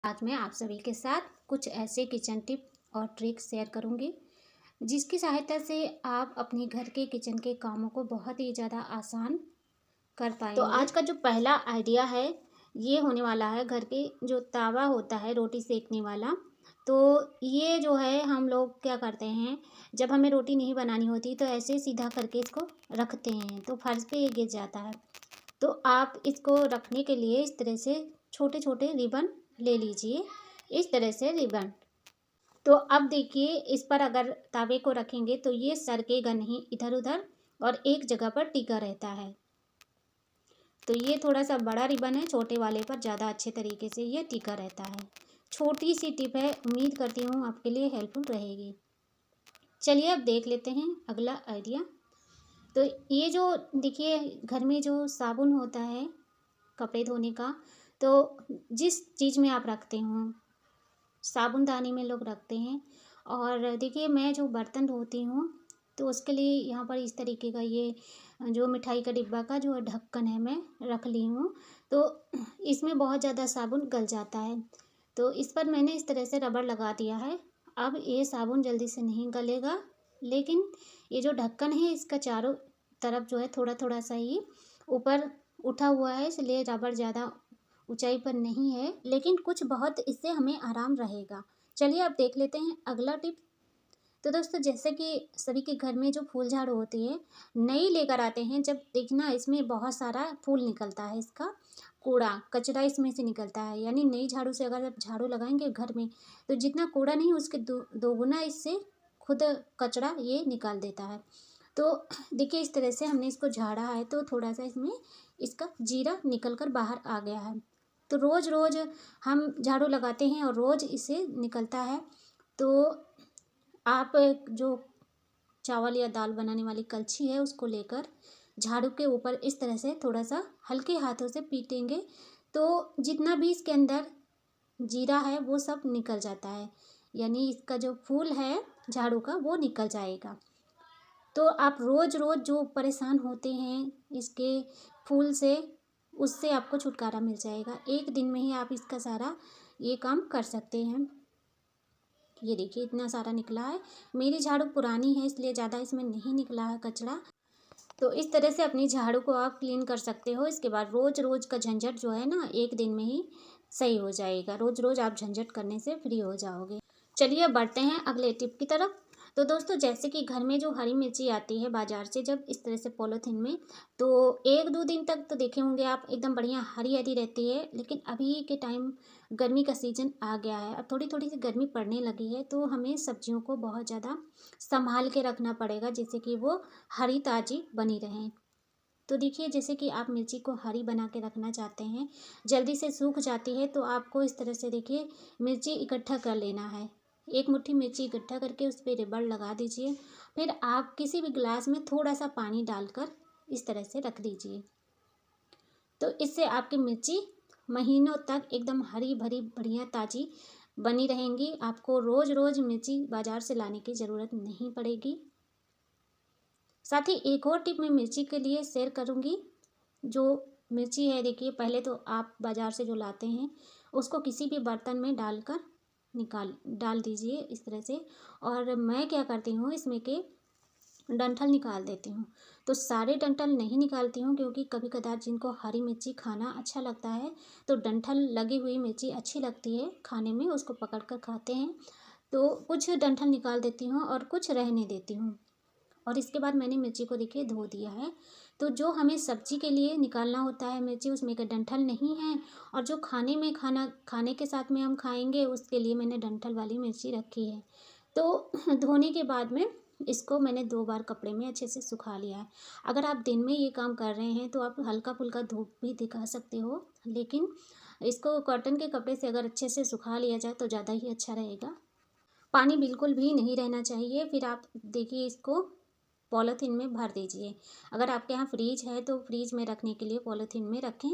आज मैं आप सभी के साथ कुछ ऐसे किचन टिप और ट्रिक शेयर करूंगी जिसकी सहायता से आप अपने घर के किचन के कामों को बहुत ही ज़्यादा आसान कर पाएंगे। तो आज का जो पहला आइडिया है ये होने वाला है घर के जो तवा होता है रोटी सेकने वाला। तो ये जो है हम लोग क्या करते हैं, जब हमें रोटी नहीं बनानी होती तो ऐसे सीधा करके इसको रखते हैं तो फर्श पे ये गिर जाता है। तो आप इसको रखने के लिए इस तरह से छोटे छोटे रिबन ले लीजिए, इस तरह से रिबन। तो अब देखिए इस पर अगर तवे को रखेंगे तो ये सरकेगा नहीं इधर उधर और एक जगह पर टिका रहता है। तो ये थोड़ा सा बड़ा रिबन है, छोटे वाले पर ज़्यादा अच्छे तरीके से ये टिका रहता है। छोटी सी टिप है, उम्मीद करती हूँ आपके लिए हेल्पफुल रहेगी। चलिए अब देख लेते हैं अगला आइडिया। तो ये जो देखिए घर में जो साबुन होता है कपड़े धोने का, तो जिस चीज़ में आप रखते हो, साबुनदानी में लोग रखते हैं। और देखिए मैं जो बर्तन धोती हूँ तो उसके लिए यहाँ पर इस तरीके का ये जो मिठाई का डिब्बा का जो ढक्कन है मैं रख ली हूँ। तो इसमें बहुत ज़्यादा साबुन गल जाता है, तो इस पर मैंने इस तरह से रबड़ लगा दिया है। अब ये साबुन जल्दी से नहीं गलेगा, लेकिन ये जो ढक्कन है इसका चारों तरफ जो है थोड़ा थोड़ा सा ही ऊपर उठा हुआ है, इसलिए रबड़ ज़्यादा ऊंचाई पर नहीं है, लेकिन कुछ बहुत इससे हमें आराम रहेगा। चलिए अब देख लेते हैं अगला टिप। तो दोस्तों जैसे कि सभी के घर में जो फूल झाड़ू होती है नई लेकर आते हैं, जब देखना इसमें बहुत सारा फूल निकलता है, इसका कूड़ा कचरा इसमें से निकलता है। यानी नई झाड़ू से अगर आप झाड़ू लगाएंगे घर में तो जितना कूड़ा नहीं उसके दोगुना इससे खुद कचरा ये निकाल देता है। तो देखिए इस तरह से हमने इसको झाड़ा है तो थोड़ा सा इसमें इसका जीरा निकल कर बाहर आ गया है। तो रोज़ रोज़ हम झाड़ू लगाते हैं और रोज़ इसे निकलता है। तो आप जो चावल या दाल बनाने वाली कलछी है उसको लेकर झाड़ू के ऊपर इस तरह से थोड़ा सा हल्के हाथों से पीटेंगे तो जितना भी इसके अंदर जीरा है वो सब निकल जाता है, यानी इसका जो फूल है झाड़ू का वो निकल जाएगा। तो आप रोज़ रोज़ जो परेशान होते हैं इसके फूल से, उससे आपको छुटकारा मिल जाएगा। एक दिन में ही आप इसका सारा ये काम कर सकते हैं। ये देखिए इतना सारा निकला है। मेरी झाड़ू पुरानी है इसलिए ज़्यादा इसमें नहीं निकला है कचरा। तो इस तरह से अपनी झाड़ू को आप क्लीन कर सकते हो। इसके बाद रोज़ रोज़ का झंझट जो है ना एक दिन में ही सही हो जाएगा। रोज़ रोज़ आप झंझट करने से फ्री हो जाओगे। चलिए अब बढ़ते हैं अगले टिप की तरफ। तो दोस्तों जैसे कि घर में जो हरी मिर्ची आती है बाज़ार से, जब इस तरह से पॉलीथीन में, तो एक दो दिन तक तो देखे होंगे आप एकदम बढ़िया हरी हरी रहती है। लेकिन अभी के टाइम गर्मी का सीज़न आ गया है, अब थोड़ी थोड़ी सी गर्मी पड़ने लगी है, तो हमें सब्जियों को बहुत ज़्यादा संभाल के रखना पड़ेगा जिससे कि वो हरी ताज़ी बनी रहें। तो देखिए जैसे कि आप मिर्ची को हरी बना के रखना चाहते हैं, जल्दी से सूख जाती है, तो आपको इस तरह से देखिए मिर्ची इकट्ठा कर लेना है। एक मुट्ठी मिर्ची इकट्ठा करके उस पर रिबड़ लगा दीजिए। फिर आप किसी भी गिलास में थोड़ा सा पानी डालकर इस तरह से रख दीजिए। तो इससे आपकी मिर्ची महीनों तक एकदम हरी भरी बढ़िया ताज़ी बनी रहेंगी। आपको रोज़ रोज़ मिर्ची बाज़ार से लाने की ज़रूरत नहीं पड़ेगी। साथ ही एक और टिप मैं मिर्ची के लिए शेयर करूंगी। जो मिर्ची है देखिए, पहले तो आप बाज़ार से जो लाते हैं उसको किसी भी बर्तन में डालकर डाल दीजिए इस तरह से। और मैं क्या करती हूँ इसमें के डंठल निकाल देती हूँ। तो सारे डंठल नहीं निकालती हूँ क्योंकि कभी कदार जिनको हरी मिर्ची खाना अच्छा लगता है तो डंठल लगी हुई मिर्ची अच्छी लगती है खाने में, उसको पकड़ कर खाते हैं। तो कुछ डंठल निकाल देती हूँ और कुछ रहने देती हूँ। और इसके बाद मैंने मिर्ची को देखिए धो दिया है। तो जो हमें सब्जी के लिए निकालना होता है मिर्ची, उसमें का डंठल नहीं है। और जो खाने में खाने के साथ में हम खाएंगे उसके लिए मैंने डंठल वाली मिर्ची रखी है। तो धोने के बाद में इसको मैंने 2 बार कपड़े में अच्छे से सुखा लिया है। अगर आप दिन में ये काम कर रहे हैं तो आप हल्का फुल्का धूप भी दिखा सकते हो, लेकिन इसको कॉटन के कपड़े से अगर अच्छे से सुखा लिया जाए तो ज़्यादा ही अच्छा रहेगा। पानी बिल्कुल भी नहीं रहना चाहिए। फिर आप देखिए इसको पॉलीथीन में भर दीजिए। अगर आपके यहाँ फ्रीज है तो फ्रीज में रखने के लिए पॉलीथीन में रखें।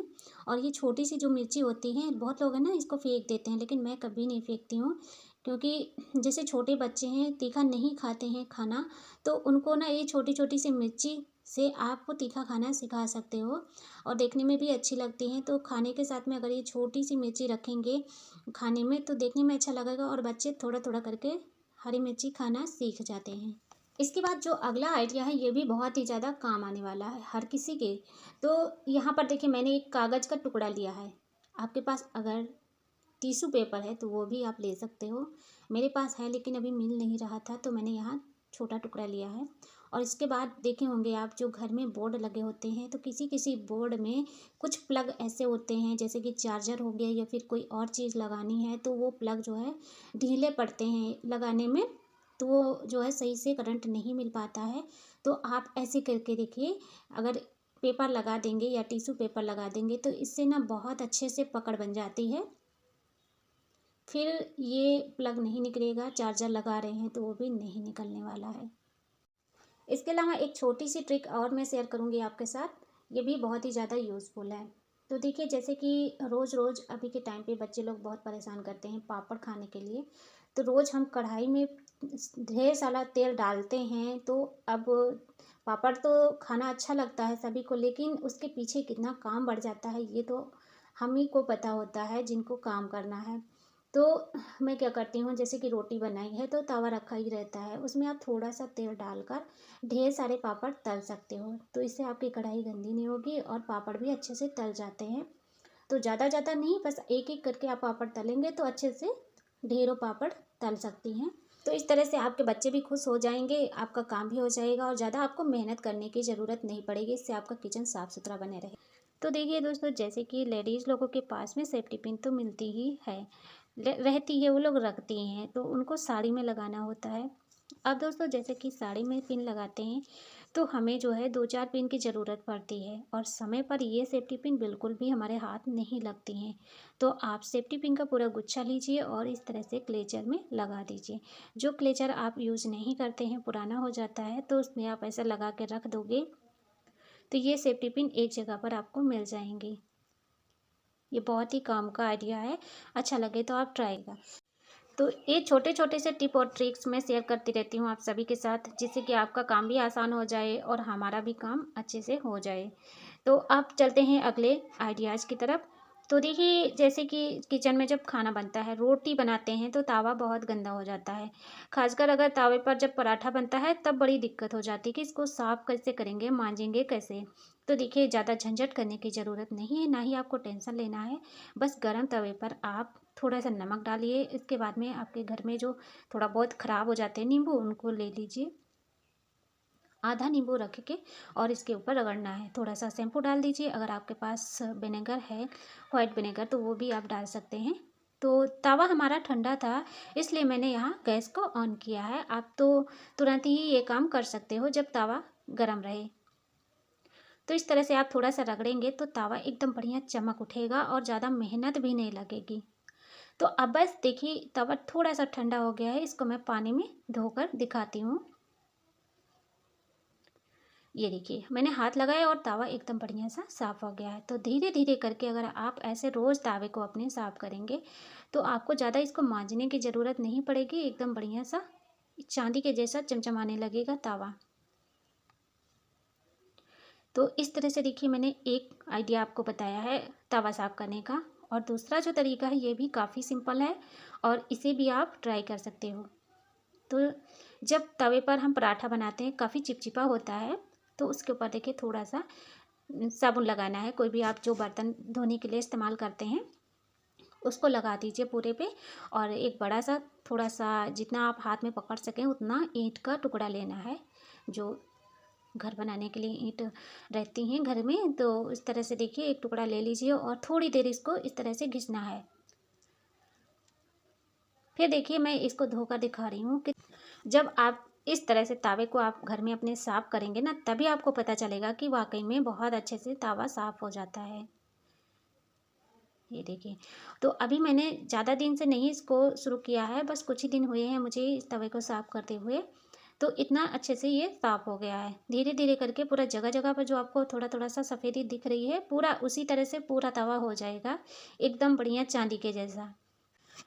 और ये छोटी सी जो मिर्ची होती है, बहुत लोग हैं ना इसको फेंक देते हैं, लेकिन मैं कभी नहीं फेंकती हूँ। क्योंकि जैसे छोटे बच्चे हैं तीखा नहीं खाते हैं खाना, तो उनको ना ये छोटी छोटी सी मिर्ची से आपको तीखा खाना सिखा सकते हो और देखने में भी अच्छी लगती हैं। तो खाने के साथ में अगर ये छोटी सी मिर्ची रखेंगे खाने में तो देखने में अच्छा लगेगा और बच्चे थोड़ा थोड़ा करके हरी मिर्ची खाना सीख जाते हैं। इसके बाद जो अगला आइडिया है ये भी बहुत ही ज़्यादा काम आने वाला है हर किसी के। तो यहाँ पर देखिए मैंने एक कागज़ का टुकड़ा लिया है। आपके पास अगर टिश्यू पेपर है तो वो भी आप ले सकते हो। मेरे पास है लेकिन अभी मिल नहीं रहा था तो मैंने यहाँ छोटा टुकड़ा लिया है। और इसके बाद देखे होंगे आप जो घर में बोर्ड लगे होते हैं तो किसी किसी बोर्ड में कुछ प्लग ऐसे होते हैं जैसे कि चार्जर हो गया या फिर कोई और चीज़ लगानी है तो वो प्लग जो है ढीले पड़ते हैं लगाने में। तो वो जो है सही से करंट नहीं मिल पाता है। तो आप ऐसे करके देखिए, अगर पेपर लगा देंगे या टिश्यू पेपर लगा देंगे तो इससे ना बहुत अच्छे से पकड़ बन जाती है। फिर ये प्लग नहीं निकलेगा, चार्जर लगा रहे हैं तो वो भी नहीं निकलने वाला है। इसके अलावा एक छोटी सी ट्रिक और मैं शेयर करूँगी आपके साथ, ये भी बहुत ही ज़्यादा यूज़फुल है। तो देखिए जैसे कि रोज़ रोज़ अभी के टाइम पे बच्चे लोग बहुत परेशान करते हैं पापड़ खाने के लिए। तो रोज़ हम कढ़ाई में ढेर सारा तेल डालते हैं तो अब पापड़ तो खाना अच्छा लगता है सभी को, लेकिन उसके पीछे कितना काम बढ़ जाता है ये तो हम ही को पता होता है जिनको काम करना है। तो मैं क्या करती हूँ, जैसे कि रोटी बनाई है तो तवा रखा ही रहता है, उसमें आप थोड़ा सा तेल डालकर ढेर सारे पापड़ तल सकते हो। तो इससे आपकी कढ़ाई गंदी नहीं होगी और पापड़ भी अच्छे से तल जाते हैं। तो ज़्यादा ज़्यादा नहीं, बस एक एक करके आप पापड़ तलेंगे तो अच्छे से ढेरों पापड़ तल सकती हैं। तो इस तरह से आपके बच्चे भी खुश हो जाएंगे, आपका काम भी हो जाएगा और ज़्यादा आपको मेहनत करने की ज़रूरत नहीं पड़ेगी। इससे आपका किचन साफ़ सुथरा बने रहे। तो देखिए दोस्तों, जैसे कि लेडीज़ लोगों के पास में सेफ्टी पिन तो मिलती ही है, रहती है, वो लोग रखती हैं, तो उनको साड़ी में लगाना होता है। अब दोस्तों जैसे कि साड़ी में पिन लगाते हैं तो हमें जो है 2-4 पिन की ज़रूरत पड़ती है और समय पर ये सेफ्टी पिन बिल्कुल भी हमारे हाथ नहीं लगती हैं। तो आप सेफ्टी पिन का पूरा गुच्छा लीजिए और इस तरह से क्लेचर में लगा दीजिए। जो क्लेचर आप यूज़ नहीं करते हैं, पुराना हो जाता है, तो उसमें आप ऐसा लगा के रख दोगे तो ये सेफ्टी पिन एक जगह पर आपको मिल जाएंगी। ये बहुत ही काम का आइडिया है, अच्छा लगे तो आप ट्राई करें। तो ये छोटे छोटे से टिप और ट्रिक्स मैं शेयर करती रहती हूँ आप सभी के साथ, जिससे कि आपका काम भी आसान हो जाए और हमारा भी काम अच्छे से हो जाए। तो अब चलते हैं अगले आइडियाज़ की तरफ। तो देखिए जैसे कि किचन में जब खाना बनता है, रोटी बनाते हैं तो तावा बहुत गंदा हो जाता है। खासकर अगर तावे पर जब पराठा बनता है तब बड़ी दिक्कत हो जाती है कि इसको साफ़ कैसे करेंगे, मांजेंगे कैसे। तो देखिए ज़्यादा झंझट करने की ज़रूरत नहीं है, ना ही आपको टेंशन लेना है। बस गरम तवे पर आप थोड़ा सा नमक डालिए, इसके बाद में आपके घर में जो थोड़ा बहुत ख़राब हो जाते हैं नींबू, उनको ले लीजिए, आधा नींबू रख के और इसके ऊपर रगड़ना है। थोड़ा सा शैम्पू डाल दीजिए, अगर आपके पास विनेगर है, वाइट विनेगर, तो वो भी आप डाल सकते हैं। तो तवा हमारा ठंडा था इसलिए मैंने यहाँ गैस को ऑन किया है। आप तो तुरंत ही ये काम कर सकते हो जब तवा गर्म रहे। तो इस तरह से आप थोड़ा सा रगड़ेंगे तो तवा एकदम बढ़िया चमक उठेगा और ज़्यादा मेहनत भी नहीं लगेगी। तो अब बस देखिए तवा थोड़ा सा ठंडा हो गया है, इसको मैं पानी में धोकर दिखाती हूँ। ये देखिए मैंने हाथ लगाया और तावा एकदम बढ़िया सा साफ़ हो गया है। तो धीरे धीरे करके अगर आप ऐसे रोज़ तावे को अपने साफ़ करेंगे तो आपको ज़्यादा इसको मांजने की ज़रूरत नहीं पड़ेगी, एकदम बढ़िया सा चांदी के जैसा चमचमाने लगेगा तावा। तो इस तरह से देखिए मैंने एक आइडिया आपको बताया है तवा साफ़ करने का, और दूसरा जो तरीका है ये भी काफ़ी सिंपल है और इसे भी आप ट्राई कर सकते हो। तो जब तवे पर हम पराठा बनाते हैं काफ़ी चिपचिपा होता है, तो उसके ऊपर देखिए थोड़ा सा साबुन लगाना है। कोई भी आप जो बर्तन धोने के लिए इस्तेमाल करते हैं उसको लगा दीजिए पूरे पे, और एक बड़ा सा थोड़ा सा जितना आप हाथ में पकड़ सकें उतना ईंट का टुकड़ा लेना है। जो घर बनाने के लिए ईंट रहती हैं घर में, तो इस तरह से देखिए एक टुकड़ा ले लीजिए और थोड़ी देर इसको इस तरह से घिसना है। फिर देखिए मैं इसको धोकर दिखा रही हूँ कि जब आप इस तरह से तावे को आप घर में अपने साफ़ करेंगे ना, तभी आपको पता चलेगा कि वाकई में बहुत अच्छे से तावा साफ़ हो जाता है। ये देखिए, तो अभी मैंने ज़्यादा दिन से नहीं इसको शुरू किया है, बस कुछ ही दिन हुए हैं मुझे इस तवे को साफ़ करते हुए। तो इतना अच्छे से ये साफ़ हो गया है। धीरे धीरे करके पूरा जगह जगह पर जो आपको थोड़ा थोड़ा सा सफ़ेदी दिख रही है, पूरा उसी तरह से पूरा तवा हो जाएगा एकदम बढ़िया चांदी के जैसा।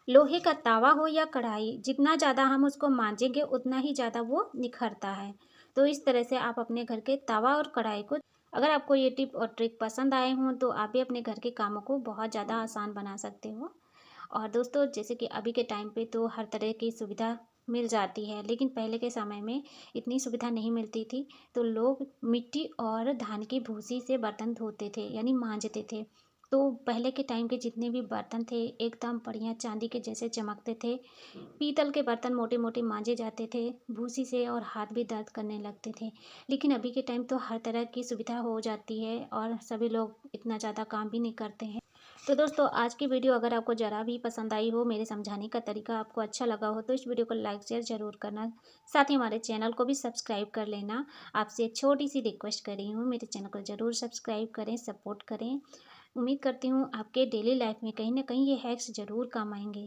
लोहे का तवा हो या कढ़ाई, जितना ज़्यादा हम उसको मांजेंगे उतना ही ज़्यादा वो निखरता है। तो इस तरह से आप अपने घर के तवा और कढ़ाई को, अगर आपको ये टिप और ट्रिक पसंद आए हों तो आप भी अपने घर के कामों को बहुत ज़्यादा आसान बना सकते हो। और दोस्तों, जैसे कि अभी के टाइम पे तो हर तरह की सुविधा मिल जाती है, लेकिन पहले के समय में इतनी सुविधा नहीं मिलती थी। तो लोग मिट्टी और धान की भूसी से बर्तन धोते थे, यानी मांजते थे। तो पहले के टाइम के जितने भी बर्तन थे एकदम बढ़िया चांदी के जैसे चमकते थे। पीतल के बर्तन मोटे मोटे मांजे जाते थे भूसी से, और हाथ भी दर्द करने लगते थे। लेकिन अभी के टाइम तो हर तरह की सुविधा हो जाती है और सभी लोग इतना ज़्यादा काम भी नहीं करते हैं। तो दोस्तों, आज की वीडियो अगर आपको ज़रा भी पसंद आई हो, मेरे समझाने का तरीका आपको अच्छा लगा हो, तो इस वीडियो को लाइक शेयर ज़रूर करना। साथ ही हमारे चैनल को भी सब्सक्राइब कर लेना। आपसे एक छोटी सी रिक्वेस्ट कर रही हूँ, मेरे चैनल को ज़रूर सब्सक्राइब करें, सपोर्ट करें। उम्मीद करती हूँ आपके डेली लाइफ में कहीं ना कहीं ये हैक्स ज़रूर काम आएंगे।